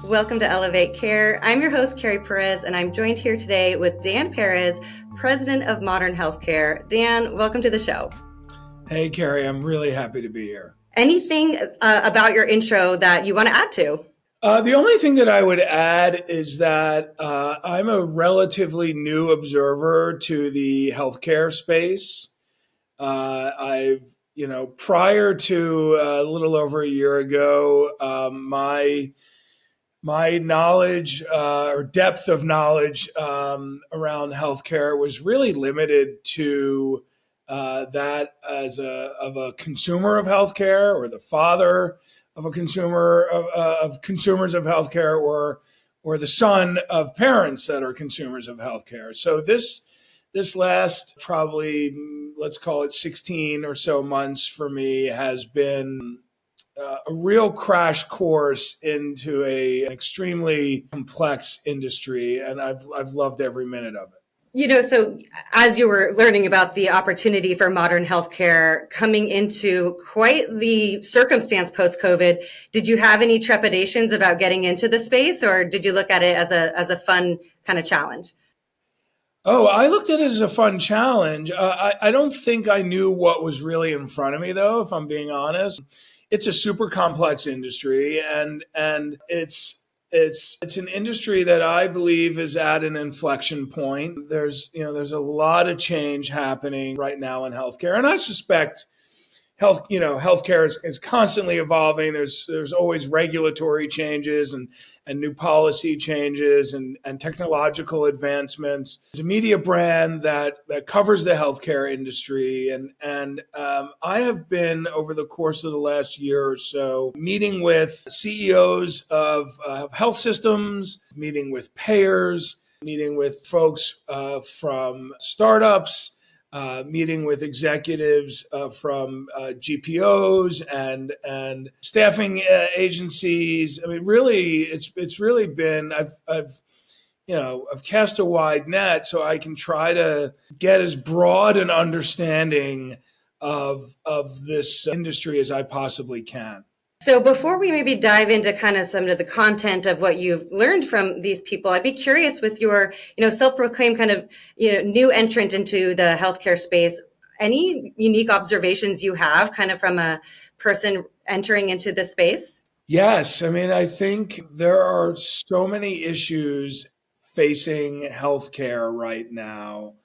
Welcome to Elevate Care. I'm your host, Kerry Perez, and I'm joined here today with Dan Perez, President of Modern Healthcare. Dan, welcome to the show. Hey, Kerry, I'm really happy to be here. Anything about your intro that you want to add to? The only thing that I would add is that I'm a relatively new observer to the healthcare space. Prior to a little over a year ago, my knowledge or depth of knowledge around healthcare was really limited to that of a consumer of healthcare, or the father of a consumer of consumers of healthcare, or the son of parents that are consumers of healthcare. So this last probably, let's call it 16 or so months for me, has been a real crash course into an extremely complex industry, and I've loved every minute of it. So as you were learning about the opportunity for modern healthcare coming into quite the circumstance post-COVID, did you have any trepidations about getting into the space, or did you look at it as a fun kind of challenge? Oh, I looked at it as a fun challenge. I don't think I knew what was really in front of me, though, if I'm being honest. It's a super complex industry, and it's an industry that I believe is at an inflection point. There's a lot of change happening right now in healthcare, and I suspect healthcare is constantly evolving. There's always regulatory changes and new policy changes and technological advancements. It's a media brand that covers the healthcare industry, and I have been, over the course of the last year or so, meeting with CEOs of health systems, meeting with payers, meeting with folks from startups, meeting with executives from GPOs and staffing agencies. I mean, really, it's really been, I've cast a wide net so I can try to get as broad an understanding of this industry as I possibly can. So before we maybe dive into kind of some of the content of what you've learned from these people, I'd be curious, with your, self-proclaimed kind of, new entrant into the healthcare space, any unique observations you have kind of from a person entering into this space? Yes. I mean, I think there are so many issues facing healthcare right now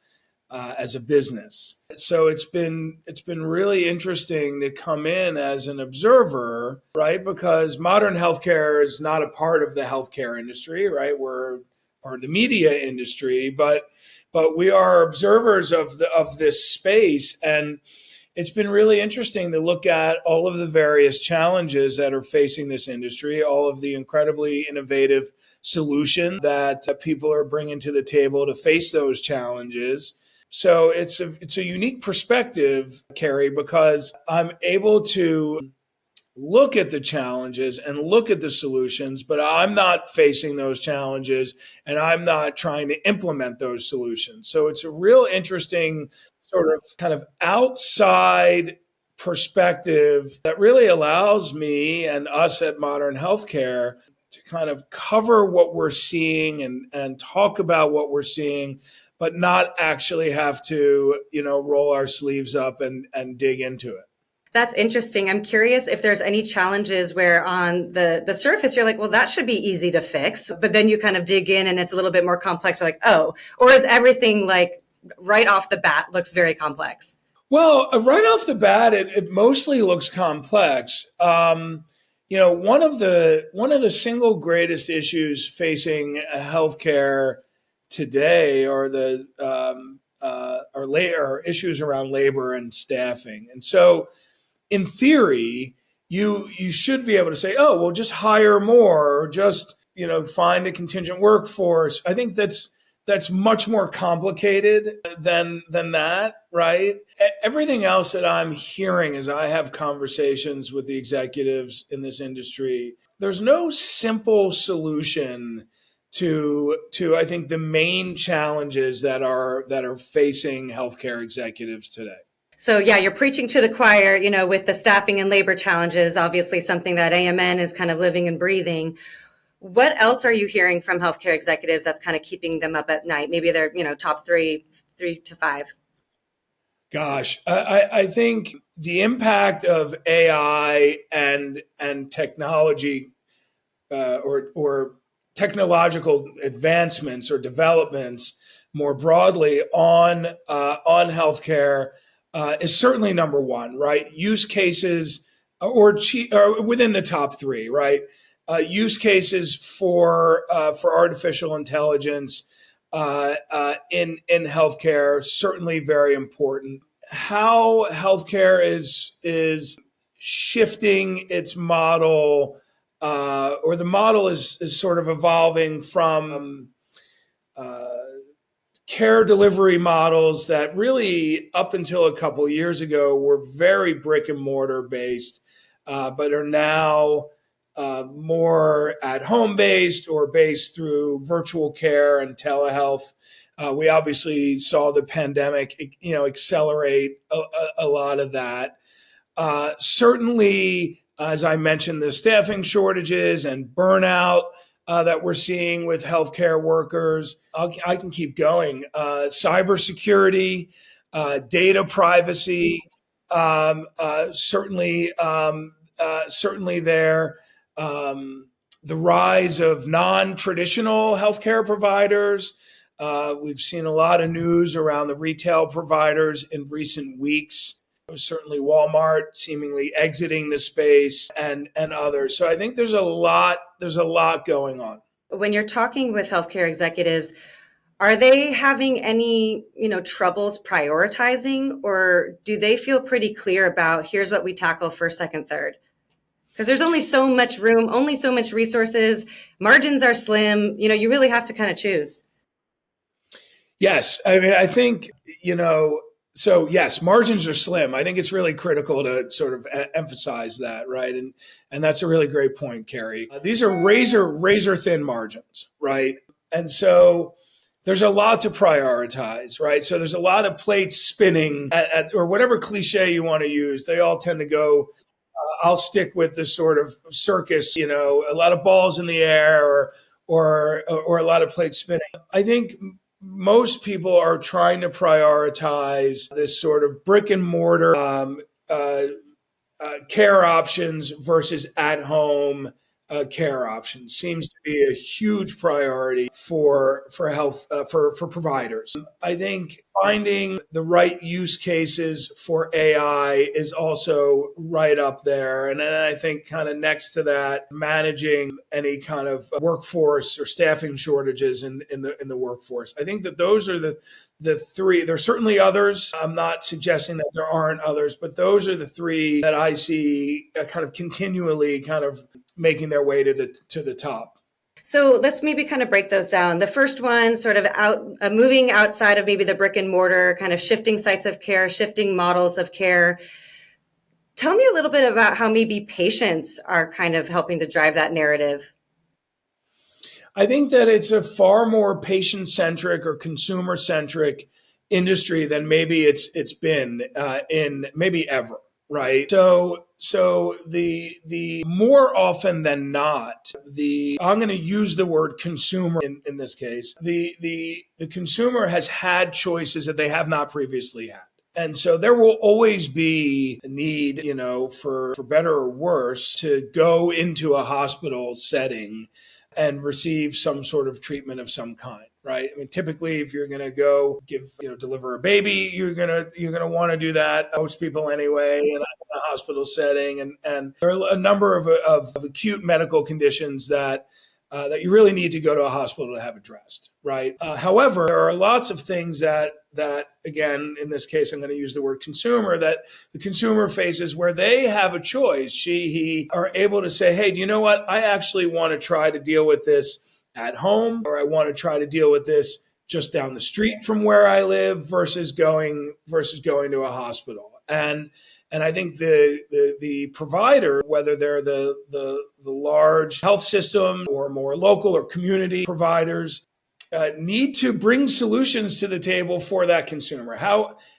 as a business. So it's been really interesting to come in as an observer, right? Because modern healthcare is not a part of the healthcare industry, right? We're part of the media industry, but we are observers of this space, and it's been really interesting to look at all of the various challenges that are facing this industry, all of the incredibly innovative solutions that people are bringing to the table to face those challenges. So it's a unique perspective, Kerry, because I'm able to look at the challenges and look at the solutions, but I'm not facing those challenges and I'm not trying to implement those solutions. So it's a real interesting sort of kind of outside perspective that really allows me and us at Modern Healthcare to kind of cover what we're seeing and talk about what we're seeing, but not actually have to, roll our sleeves up and dig into it. That's interesting. I'm curious if there's any challenges where on the surface you're like, well, that should be easy to fix, but then you kind of dig in and it's a little bit more complex. You're like, oh, or is everything like right off the bat looks very complex? Well, right off the bat, it mostly looks complex. One of the single greatest issues facing healthcare today are are issues around labor and staffing. And so, in theory, you should be able to say, oh, well, just hire more, or just find a contingent workforce. I think that's much more complicated than that, right? Everything else that I'm hearing as I have conversations with the executives in this industry, there's no simple solution to I think the main challenges that are facing healthcare executives today. So yeah, you're preaching to the choir, with the staffing and labor challenges, obviously something that AMN is kind of living and breathing. What else are you hearing from healthcare executives that's kind of keeping them up at night? Maybe they're, top three to five. Gosh, I think the impact of AI and technology, or technological advancements or developments more broadly on healthcare is certainly number one, right? Use cases or within the top three, right? Use cases for artificial intelligence in healthcare certainly very important. How healthcare is shifting its model, or the model is sort of evolving from uh, care delivery models that really, up until a couple of years ago, were very brick and mortar based, but are now more at home based or based through virtual care and telehealth. We obviously saw the pandemic, accelerate a lot of that. Certainly, as I mentioned, the staffing shortages and burnout that we're seeing with healthcare workers. I can keep going. Cybersecurity, data privacy, certainly there. The rise of non-traditional healthcare providers. We've seen a lot of news around the retail providers in recent weeks. Certainly Walmart seemingly exiting the space, and others. So I think there's a lot going on. When you're talking with healthcare executives, are they having any, troubles prioritizing, or do they feel pretty clear about here's what we tackle first, second, third? Because there's only so much room, only so much resources, margins are slim, you really have to kind of choose. Yes, I mean, I think, so yes, margins are slim. I think it's really critical to sort of emphasize that, right? And that's a really great point, Kerry. These are razor thin margins, right? And so there's a lot to prioritize, right? So there's a lot of plates spinning or whatever cliche you want to use. They all tend to go. I'll stick with this sort of circus, a lot of balls in the air, or a lot of plates spinning. I think most people are trying to prioritize this sort of brick and mortar uh, care options versus at home care options. Seems to be a huge priority for health for providers. I think finding the right use cases for AI is also right up there, and then I think kind of next to that, managing any kind of workforce or staffing shortages in the workforce. I think that those are the three. There's certainly others. I'm not suggesting that there aren't others, but those are the three that I see kind of continually kind of making their way to the top. So let's maybe kind of break those down. The first one, sort of moving outside of maybe the brick and mortar, kind of shifting sites of care, shifting models of care. Tell me a little bit about how maybe patients are kind of helping to drive that narrative. I think that it's a far more patient-centric or consumer-centric industry than maybe it's been in maybe ever, right? So the more often than not, I'm going to use the word consumer in this case. The consumer has had choices that they have not previously had. And so there will always be a need, for better or worse, to go into a hospital setting and receive some sort of treatment of some kind, right? I mean, typically, if you're going to go deliver a baby, you're gonna want to do that. Most people anyway, in a hospital setting, and there are a number of acute medical conditions that you really need to go to a hospital to have addressed, right? However, there are lots of things that again, in this case, I'm going to use the word consumer, that the consumer faces where they have a choice. He are able to say, hey, do you know what? I actually want to try to deal with this at home, or I want to try to deal with this just down the street from where I live versus going to a hospital. And I think the provider, whether they're the large health system or more local or community providers, need to bring solutions to the table for that consumer.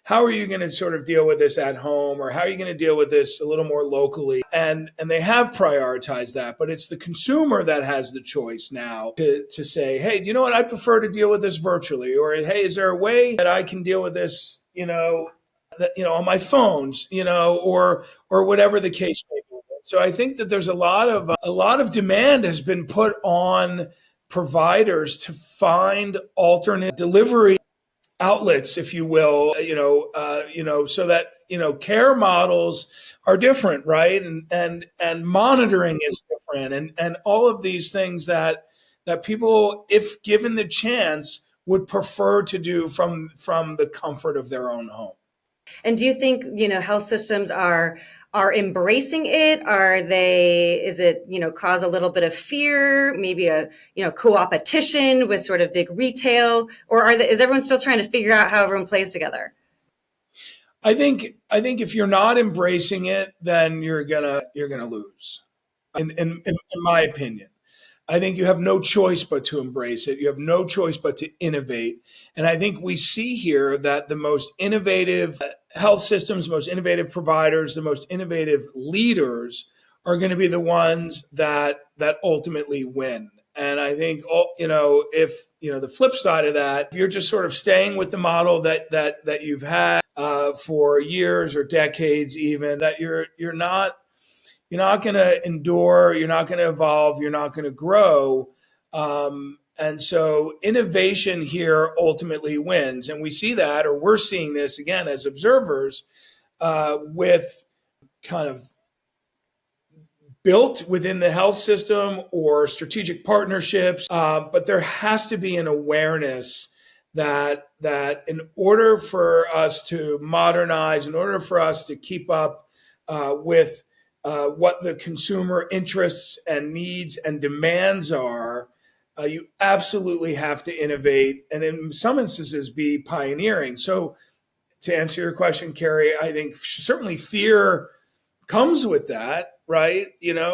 how are you going to sort of deal with this at home, or how are you going to deal with this a little more locally? And they have prioritized that, but it's the consumer that has the choice now to say, hey, do you know what? I prefer to deal with this virtually, or hey, is there a way that I can deal with this, on my phones, or whatever the case may be. So I think that there's a lot of demand has been put on providers to find alternate delivery outlets, if you will, so that care models are different, right? And monitoring is different, and all of these things that people, if given the chance, would prefer to do from the comfort of their own home. And do you think, health systems are embracing it? Is it, cause a little bit of fear, maybe a, co-opetition with sort of big retail, or is everyone still trying to figure out how everyone plays together? I think if you're not embracing it, then you're gonna lose. In my opinion. I think you have no choice but to embrace it. You have no choice but to innovate. And I think we see here that the most innovative health systems, most innovative providers, the most innovative leaders are going to be the ones that ultimately win. And I think, if the flip side of that, if you're just sort of staying with the model that you've had for years or decades, even, that you're not going to endure, you're not going to evolve, you're not going to grow. And so innovation here ultimately wins. And we see that, or we're seeing this again as observers, with kind of built within the health system or strategic partnerships. But there has to be an awareness that in order for us to modernize, in order for us to keep up with what the consumer interests and needs and demands are, you absolutely have to innovate and in some instances be pioneering. So to answer your question, Kerry, I think certainly fear comes with that, right?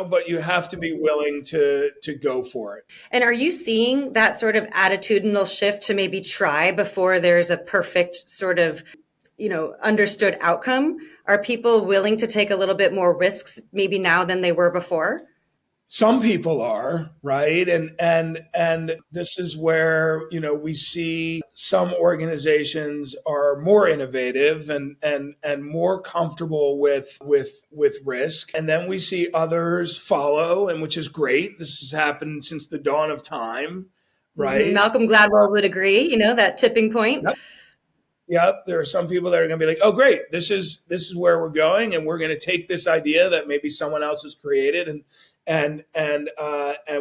But you have to be willing to go for it. And are you seeing that sort of attitudinal shift to maybe try before there's a perfect sort of understood outcome? Are people willing to take a little bit more risks maybe now than they were before? Some people are, right? And this is where, we see some organizations are more innovative and more comfortable with risk. And then we see others follow, and which is great. This has happened since the dawn of time, right? Malcolm Gladwell would agree, that tipping point. Yep. Yep, there are some people that are going to be like, "Oh, great! This is where we're going, and we're going to take this idea that maybe someone else has created, and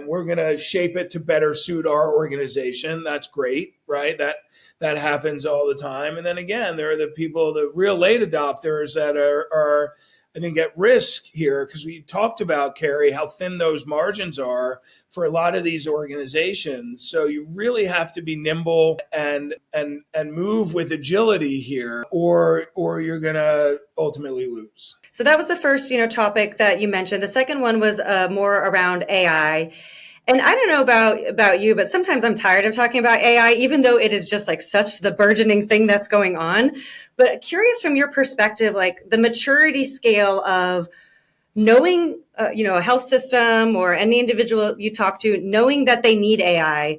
we're going to shape it to better suit our organization." That's great, right? That happens all the time. And then again, there are the people, the real late adopters that are I think at risk here, because we talked about, Kerry, how thin those margins are for a lot of these organizations. So you really have to be nimble and move with agility here, or you're going to ultimately lose. So that was the first, topic that you mentioned. The second one was more around AI. And I don't know about you, but sometimes I'm tired of talking about AI, even though it is just like such the burgeoning thing that's going on. But curious from your perspective, like the maturity scale of knowing, a health system or any individual you talk to, knowing that they need AI,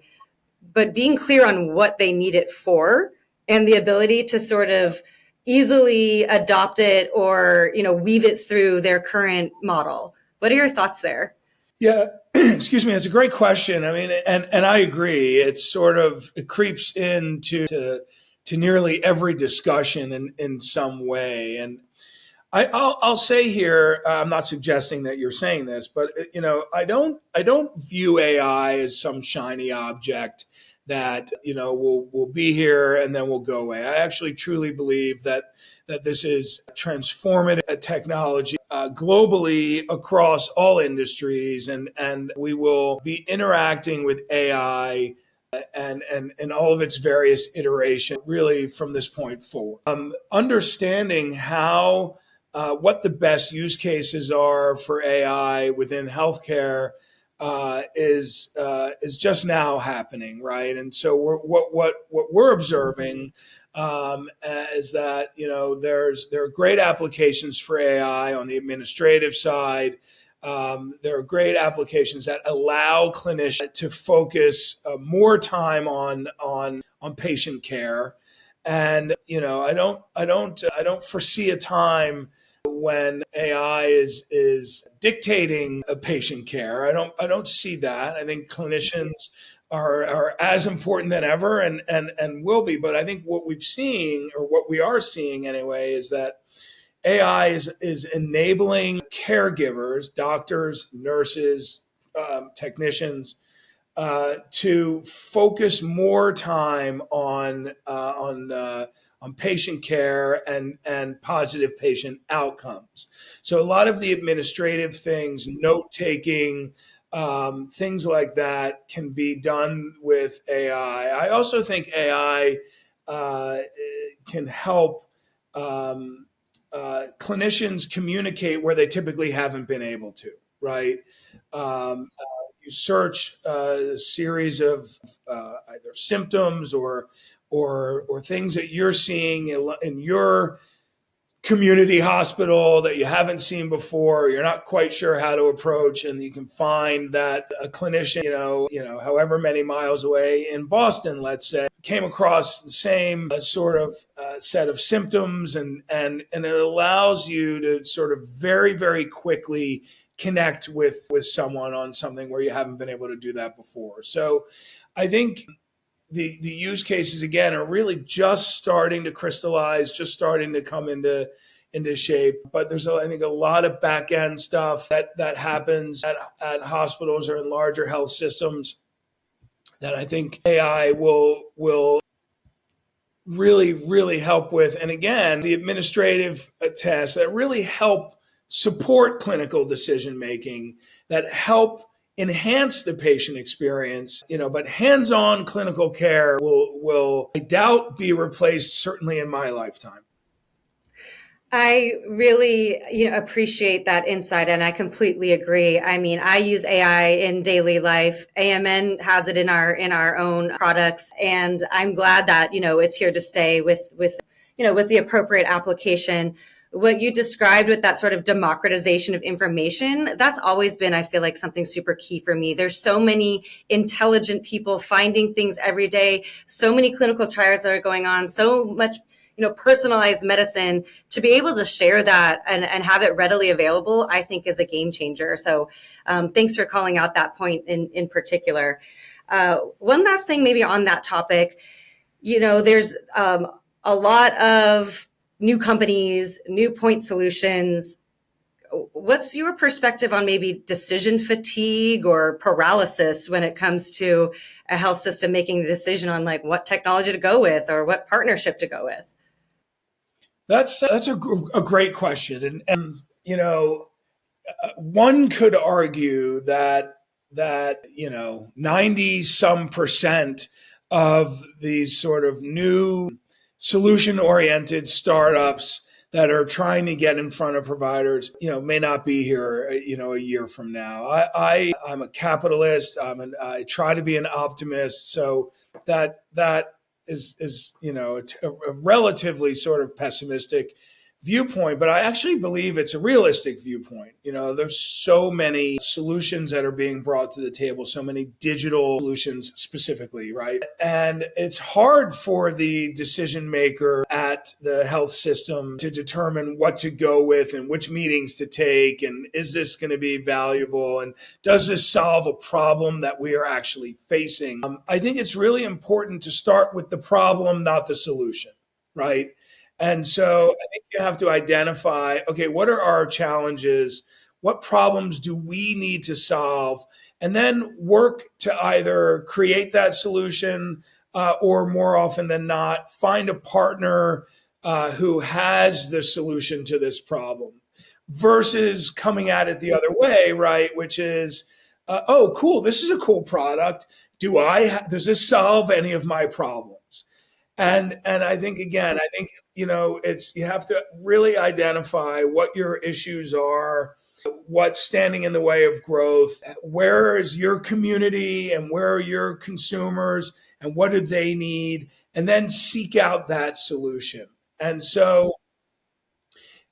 but being clear on what they need it for and the ability to sort of easily adopt it or, weave it through their current model. What are your thoughts there? Yeah, excuse me. It's a great question. I mean, and I agree. It creeps into to nearly every discussion in some way. And I'll say here, I'm not suggesting that you're saying this, but I don't view AI as some shiny object that will be here and then will go away. I actually truly believe that this is transformative technology globally across all industries, and we will be interacting with AI and all of its various iterations really from this point forward. Understanding what the best use cases are for AI within healthcare is just now happening, right? And so what we're observing is that there are great applications for AI on the administrative side. There are great applications that allow clinicians to focus more time on patient care, and I don't foresee a time when AI is dictating a patient care. I don't see that. I think clinicians are as important than ever, and will be. But I think what we've seen, or what we are seeing anyway, is that AI is enabling caregivers, doctors, nurses, technicians, to focus more time on patient care and positive patient outcomes. So a lot of the administrative things, note taking, things like that, can be done with AI. I also think AI uh, can help clinicians communicate where they typically haven't been able to, right? You search a series of either symptoms or things that you're seeing in your community hospital that you haven't seen before, you're not quite sure how to approach, and you can find that a clinician, however many miles away in Boston, let's say, came across the same sort of set of symptoms, and it allows you to sort of very, very quickly connect with someone on something where you haven't been able to do that before. So I think the use cases, again, are really just starting to crystallize, just starting to come into shape. But there's, I think, a lot of back end stuff that happens at hospitals or in larger health systems that I think AI will really, really help with. And again, the administrative tasks that really help support clinical decision making, that help enhance the patient experience, but hands-on clinical care will I doubt be replaced, certainly in my lifetime. I really, appreciate that insight, and I completely agree. I mean, I use AI in daily life. AMN has it in our own products, and I'm glad that it's here to stay with the appropriate application. What you described with that sort of democratization of information, that's always been, I feel like, something super key for me. There's so many intelligent people finding things every day, so many clinical trials that are going on, so much personalized medicine. To be able to share that and have it readily available, I think is a game changer. So thanks for calling out that point in particular. One last thing maybe on that topic, there's a lot of new companies, new point solutions. What's your perspective on maybe decision fatigue or paralysis when it comes to a health system making the decision on like what technology to go with or what partnership to go with? That's a great question, and one could argue that 90 some percent of these sort of new solution oriented startups that are trying to get in front of providers, may not be here, a year from now. I'm a capitalist. I try to be an optimist. So that is a relatively sort of pessimistic viewpoint, but I actually believe it's a realistic viewpoint. There's so many solutions that are being brought to the table, so many digital solutions specifically, right? And it's hard for the decision maker at the health system to determine what to go with and which meetings to take, and is this going to be valuable, and does this solve a problem that we are actually facing? I think it's really important to start with the problem, not the solution, right? And so I think you have to identify, okay, what are our challenges? What problems do we need to solve? And then work to either create that solution, or more often than not, find a partner who has the solution to this problem, versus coming at it the other way, right? Which is, oh, cool, this is a cool product. Does this solve any of my problems? And I think, again, I think, it's, you have to really identify what your issues are, what's standing in the way of growth, where is your community and where are your consumers and what do they need, and then seek out that solution. And so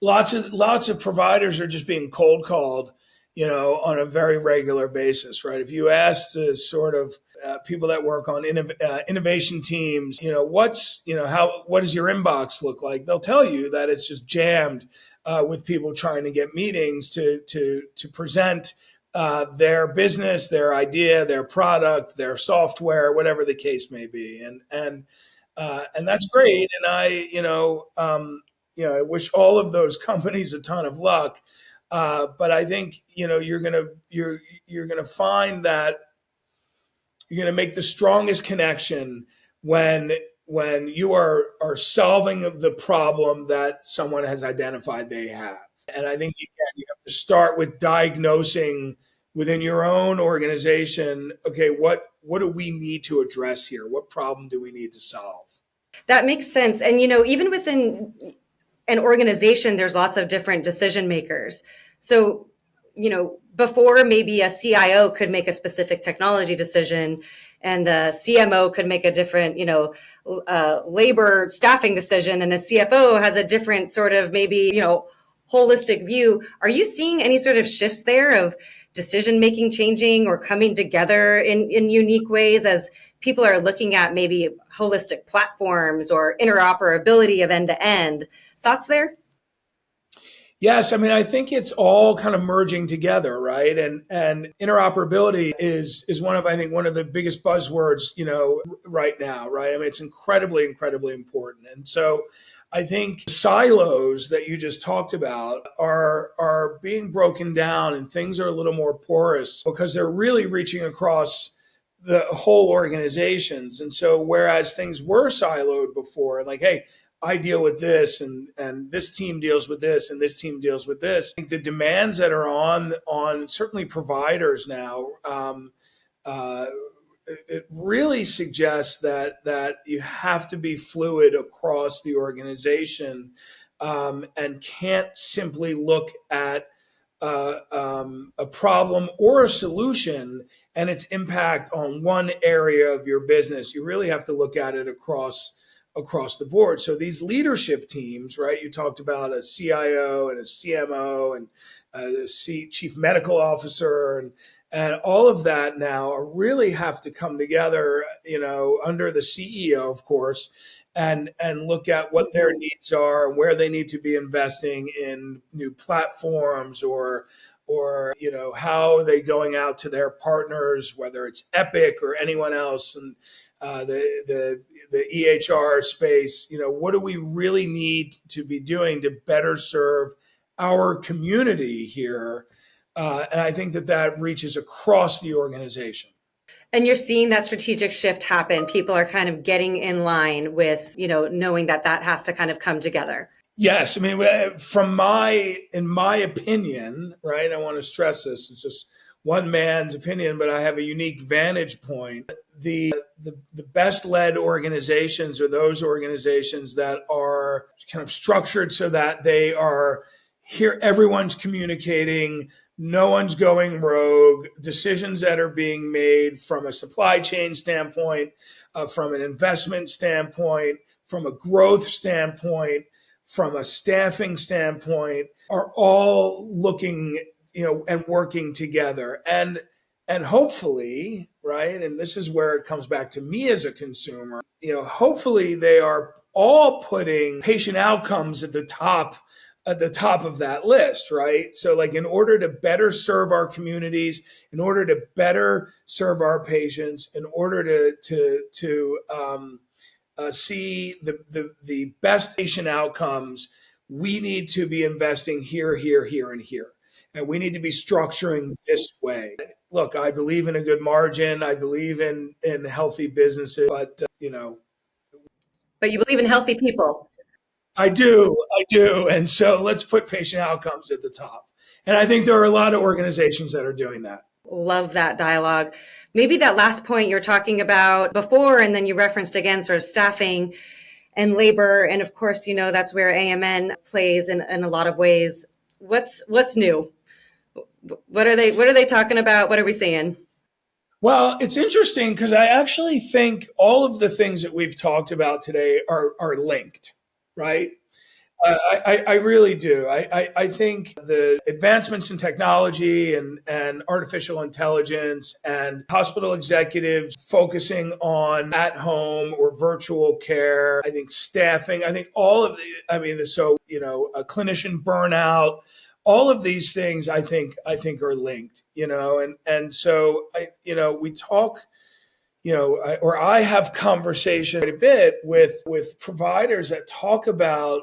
lots of providers are just being cold called, on a very regular basis, right? If you ask the sort of people that work on innovation teams, what does your inbox look like? They'll tell you that it's just jammed with people trying to get meetings to present their business, their idea, their product, their software, whatever the case may be, and that's great. And I wish all of those companies a ton of luck. But I think you're gonna find that you're gonna make the strongest connection when you are solving the problem that someone has identified they have. And I think you have to start with diagnosing within your own organization. Okay, what do we need to address here? What problem do we need to solve? That makes sense. And, even within an organization, there's lots of different decision makers. So, before maybe a CIO could make a specific technology decision and a CMO could make a different, labor staffing decision, and a CFO has a different sort of maybe, holistic view. Are you seeing any sort of shifts there of decision making changing or coming together in unique ways as people are looking at maybe holistic platforms or interoperability of end to end? Thoughts there? Yes, I mean, I think it's all kind of merging together, right? And interoperability is one of the biggest buzzwords, right now, right? I mean, it's incredibly important. And so I think silos that you just talked about are being broken down, and things are a little more porous because they're really reaching across the whole organizations. And so whereas things were siloed before, like, hey, I deal with this, and this team deals with this, and this team deals with this. I think the demands that are on certainly providers now, uh, it really suggests that you have to be fluid across the organization, and can't simply look at a problem or a solution and its impact on one area of your business. You really have to look at it across the board. So these leadership teams, right? You talked about a CIO and a CMO and chief medical officer, and all of that now really have to come together, under the CEO, of course, and look at what their needs are and where they need to be investing in new platforms, or how are they going out to their partners, whether it's Epic or anyone else, and the EHR space. What do we really need to be doing to better serve our community here? And I think that reaches across the organization. And you're seeing that strategic shift happen. People are kind of getting in line with, knowing that has to kind of come together. Yes, I mean, in my opinion, right? I want to stress this. It's just one man's opinion, but I have a unique vantage point. The best led organizations are those organizations that are kind of structured so that they are here. Everyone's communicating. No one's going rogue. Decisions that are being made from a supply chain standpoint, from an investment standpoint, from a growth standpoint, from a staffing standpoint, are all looking, and working together. And hopefully, right, and this is where it comes back to me as a consumer, hopefully they are all putting patient outcomes at the top of that list, right? So, like, in order to better serve our communities, in order to better serve our patients, in order to see the best patient outcomes, we need to be investing here, and here. And we need to be structuring this way. Look, I believe in a good margin. I believe in healthy businesses, but But you believe in healthy people. I do. And so let's put patient outcomes at the top. And I think there are a lot of organizations that are doing that. Love that dialogue. Maybe that last point you're talking about before, and then you referenced again sort of staffing and labor. And of course, that's where AMN plays in a lot of ways. What's new? What are they talking about? What are we seeing? Well, it's interesting because I actually think all of the things that we've talked about today are linked, right? I really do. I think the advancements in technology and artificial intelligence and hospital executives focusing on at home or virtual care, I think staffing, I think all of a clinician burnout, all of these things I think are linked, and so we talk, or I have conversation quite a bit with providers that talk about,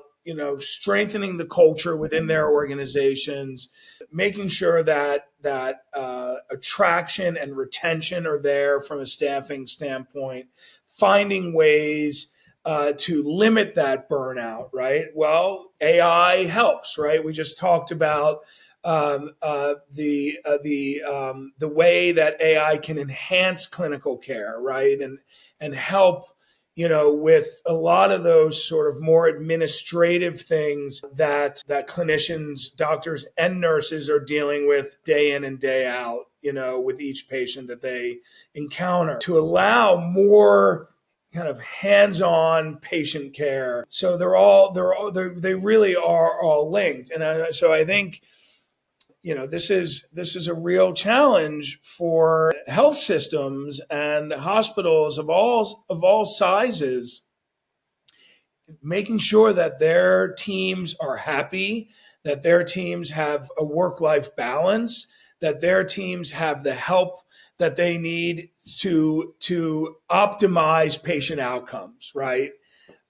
strengthening the culture within their organizations, making sure that attraction and retention are there from a staffing standpoint, finding ways to limit that burnout. Right. Well, AI helps. Right. We just talked about the way that AI can enhance clinical care, right, and help, with a lot of those sort of more administrative things that clinicians, doctors, and nurses are dealing with day in and day out, with each patient that they encounter, to allow more kind of hands-on patient care. So they really are all linked, and so I think this is a real challenge for health systems and hospitals of all sizes, making sure that their teams are happy, that their teams have a work-life balance, that their teams have the help that they need to optimize patient outcomes, right?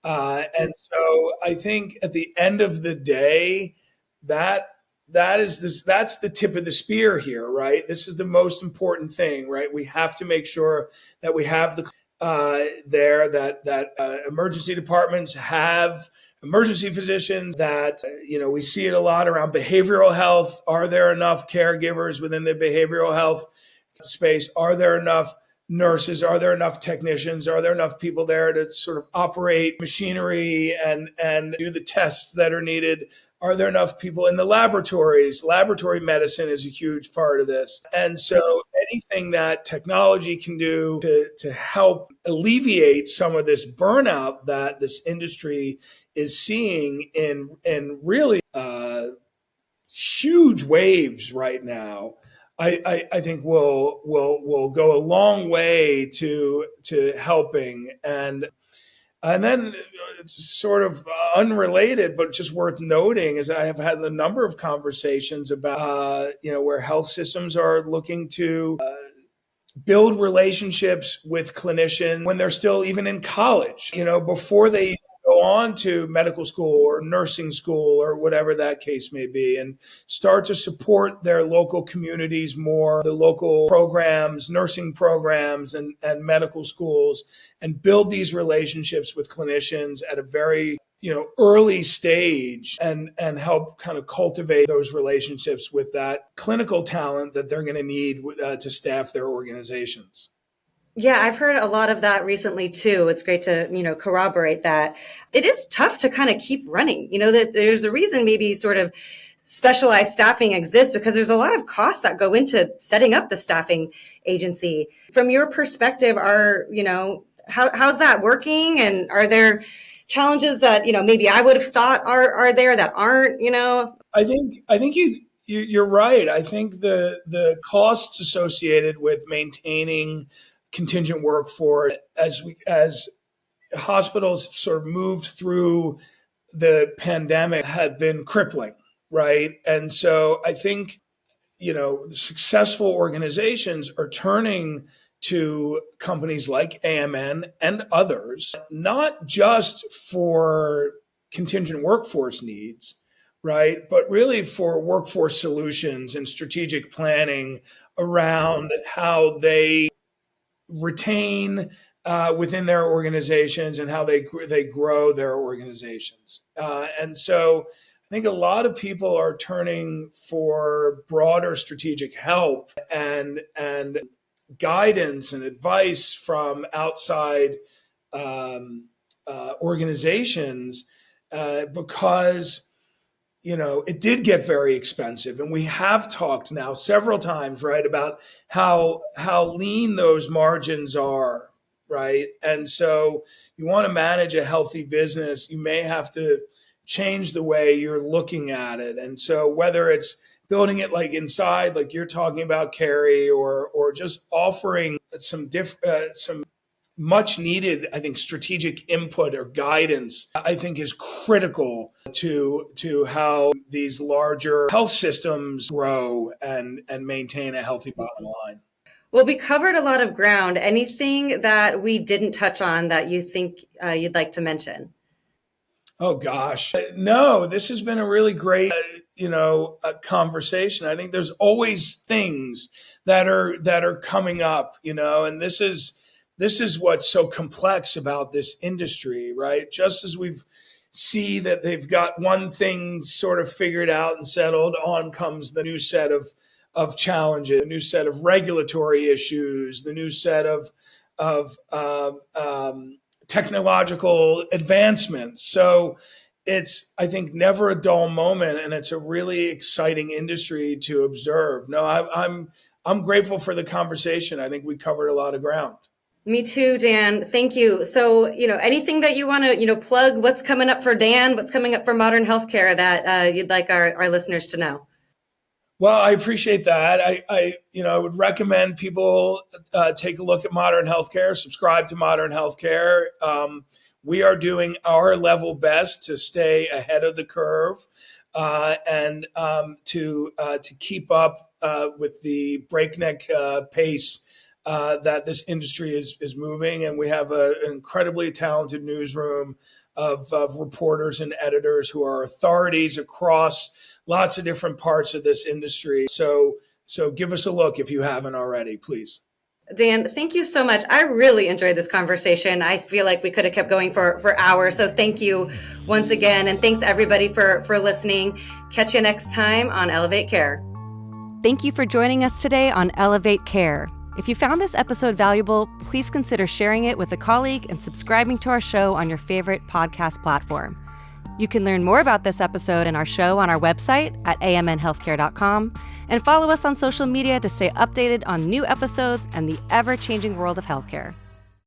And so I think at the end of the day, that that's the tip of the spear here, right? This is the most important thing, right? We have to make sure that we have the that emergency departments have emergency physicians, that we see it a lot around behavioral health. Are there enough caregivers within the behavioral health space? Are there enough nurses? Are there enough technicians? Are there enough people there to sort of operate machinery and do the tests that are needed? Are there enough people in the laboratories? Laboratory medicine is a huge part of this. And so anything that technology can do to help alleviate some of this burnout that this industry is seeing in really huge waves right now, I think will go a long way to helping. And then sort of unrelated, but just worth noting, is I have had a number of conversations about where health systems are looking to build relationships with clinicians when they're still even in college, before they go on to medical school or nursing school or whatever that case may be, and start to support their local communities more, the local programs, nursing programs, and medical schools, and build these relationships with clinicians at a very early stage, and help kind of cultivate those relationships with that clinical talent that they're going to need to staff their organizations. Yeah, I've heard a lot of that recently too. It's great to, corroborate that. It is tough to kind of keep running. That there's a reason maybe sort of specialized staffing exists, because there's a lot of costs that go into setting up the staffing agency. From your perspective, how's that working? And are there challenges that, maybe I would have thought are there that aren't, I think you're right. I think the costs associated with maintaining contingent workforce as hospitals sort of moved through the pandemic had been crippling, right? And so I think successful organizations are turning to companies like AMN and others, not just for contingent workforce needs, right, but really for workforce solutions and strategic planning around how they retain within their organizations and how they grow their organizations. And so think a lot of people are turning for broader strategic help and guidance and advice from outside organizations because it did get very expensive, and we have talked now several times, right, about how lean those margins are, right? And so you want to manage a healthy business, you may have to change the way you're looking at it. And so whether it's building it like inside, like you're talking about, Kerry, or just offering some much needed, I think, strategic input or guidance, I think is critical to how these larger health systems grow and maintain a healthy bottom line. Well, we covered a lot of ground. Anything that we didn't touch on that you think you'd like to mention? Oh gosh, no. This has been a really great, conversation. I think there's always things that are coming up, and this is what's so complex about this industry, right? Just as we've see that they've got one thing sort of figured out and settled, on comes the new set of challenges, the new set of regulatory issues, the new set of technological advancements. So it's, I think, never a dull moment, and it's a really exciting industry to observe. No, I'm grateful for the conversation. I think we covered a lot of ground. Me too, Dan. Thank you. So, anything that you want to, plug, what's coming up for Dan, what's coming up for modern healthcare that you'd like our listeners to know? Well, I appreciate that. I would recommend people take a look at Modern Healthcare, subscribe to Modern Healthcare. We are doing our level best to stay ahead of the curve and to keep up with the breakneck pace that this industry is moving. And we have an incredibly talented newsroom of reporters and editors who are authorities across lots of different parts of this industry. So give us a look if you haven't already, please. Dan, thank you so much. I really enjoyed this conversation. I feel like we could have kept going for hours. So thank you once again. And thanks everybody for listening. Catch you next time on Elevate Care. Thank you for joining us today on Elevate Care. If you found this episode valuable, please consider sharing it with a colleague and subscribing to our show on your favorite podcast platform. You can learn more about this episode and our show on our website at amnhealthcare.com and follow us on social media to stay updated on new episodes and the ever-changing world of healthcare.